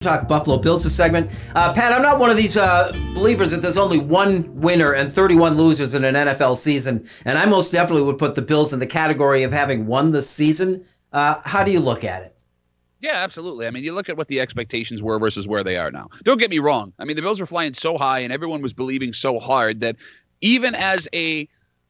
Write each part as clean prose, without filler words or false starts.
Talk Buffalo Bills this segment. Pat, I'm not one of these believers that there's only one winner and 31 losers in an NFL season, and I most definitely would put the Bills in the category of having won the season. How do you look at it? Yeah, absolutely. I mean, you look at what the expectations were versus where they are now. Don't get me wrong. I mean, the Bills were flying so high and everyone was believing so hard that even as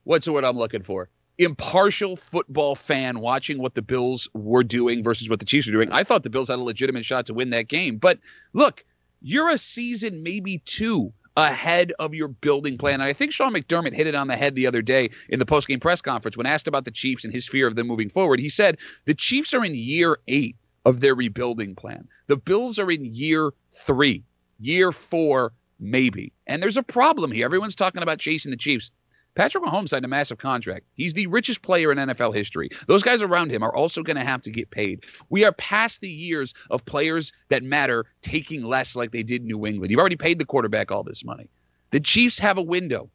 what's the word I'm looking for? Impartial football fan watching what the Bills were doing versus what the Chiefs were doing, I thought the Bills had a legitimate shot to win that game. But look, you're a season, maybe two, ahead of your building plan. And I think Sean McDermott hit it on the head the other day in the postgame press conference when asked about the Chiefs and his fear of them moving forward. He said the Chiefs are in year 8 of their rebuilding plan. The Bills are in year 3, year 4, maybe. And there's a problem here. Everyone's talking about chasing the Chiefs. Patrick Mahomes signed a massive contract. He's the richest player in NFL history. Those guys around him are also going to have to get paid. We are past the years of players that matter taking less like they did in New England. You've already paid the quarterback all this money. The Chiefs have a window.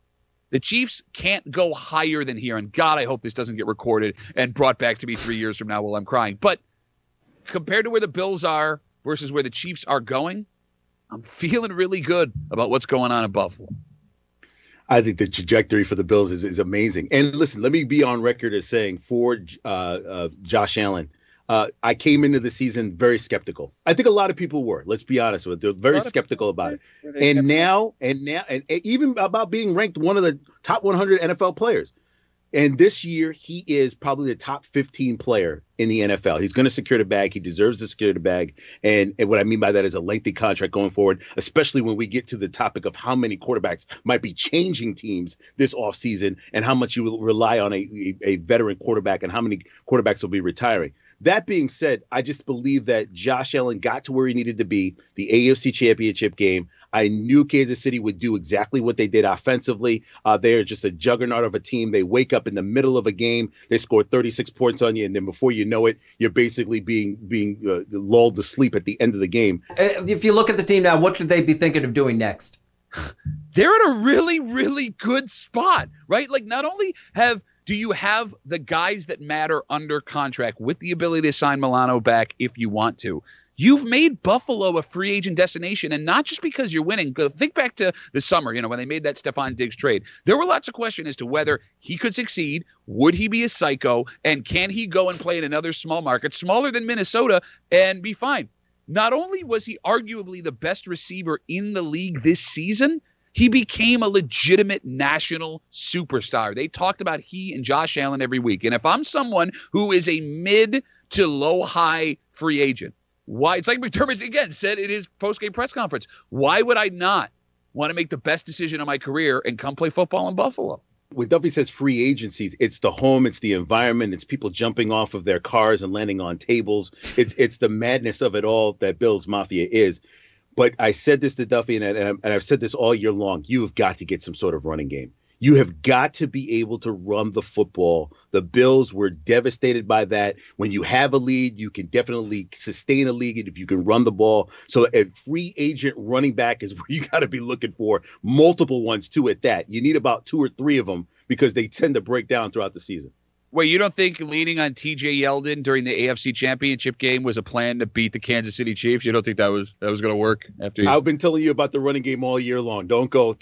The Chiefs can't go higher than here. And God, I hope this doesn't get recorded and brought back to me 3 years from now while I'm crying. But compared to where the Bills are versus where the Chiefs are going, I'm feeling really good about what's going on in Buffalo. I think the trajectory for the Bills is amazing. And listen, let me be on record as saying for Josh Allen, I came into the season very skeptical. I think a lot of people were. Let's be honest with it. They're very skeptical about it. And now, and even about being ranked one of the top 100 NFL players. And this year, he is probably the top 15 player in the NFL. He's going to secure the bag. He deserves to secure the bag. And what I mean by that is a lengthy contract going forward, especially when we get to the topic of how many quarterbacks might be changing teams this offseason and how much you will rely on a veteran quarterback and how many quarterbacks will be retiring. That being said, I just believe that Josh Allen got to where he needed to be, the AFC Championship game. I knew Kansas City would do exactly what they did offensively. They are just a juggernaut of a team. They wake up in the middle of a game, they score 36 points on you, and then before you know it, you're basically being lulled to sleep at the end of the game. If you look at the team now, what should they be thinking of doing next? They're in a really, really good spot, right? Like, not only do you have the guys that matter under contract with the ability to sign Milano back if you want to. You've made Buffalo a free agent destination, and not just because you're winning. Think back to the summer, when they made that Stephon Diggs trade. There were lots of questions as to whether he could succeed, would he be a psycho, and can he go and play in another small market, smaller than Minnesota, and be fine. Not only was he arguably the best receiver in the league this season, he became a legitimate national superstar. They talked about he and Josh Allen every week. And if I'm someone who is a mid to low high free agent, why? It's like McDermott, again, said in his post-game press conference, why would I not want to make the best decision of my career and come play football in Buffalo? When Duffy says free agencies, it's the home, it's the environment, it's people jumping off of their cars and landing on tables. It's the madness of it all that Bills Mafia is. But I said this to Duffy, and I've said this all year long. You have got to get some sort of running game. You have got to be able to run the football. The Bills were devastated by that. When you have a lead, you can definitely sustain a lead if you can run the ball. So a free agent running back is where you got to be looking for, multiple ones too at that. You need about 2 or 3 of them because they tend to break down throughout the season. Wait, you don't think leaning on TJ Yeldon during the AFC Championship game was a plan to beat the Kansas City Chiefs? You don't think that was going to work after I've been telling you about the running game all year long. Don't go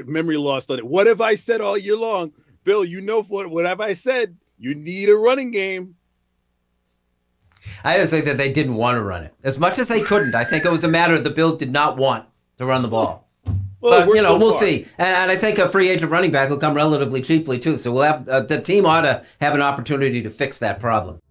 memory lost on it. What have I said all year long? Bill, what have I said? You need a running game. I just think that they didn't want to run it. As much as they couldn't, I think it was a matter of the Bills did not want to run the ball. Well, but, we'll see. And I think a free agent running back will come relatively cheaply, too. So we'll have the team ought to have an opportunity to fix that problem.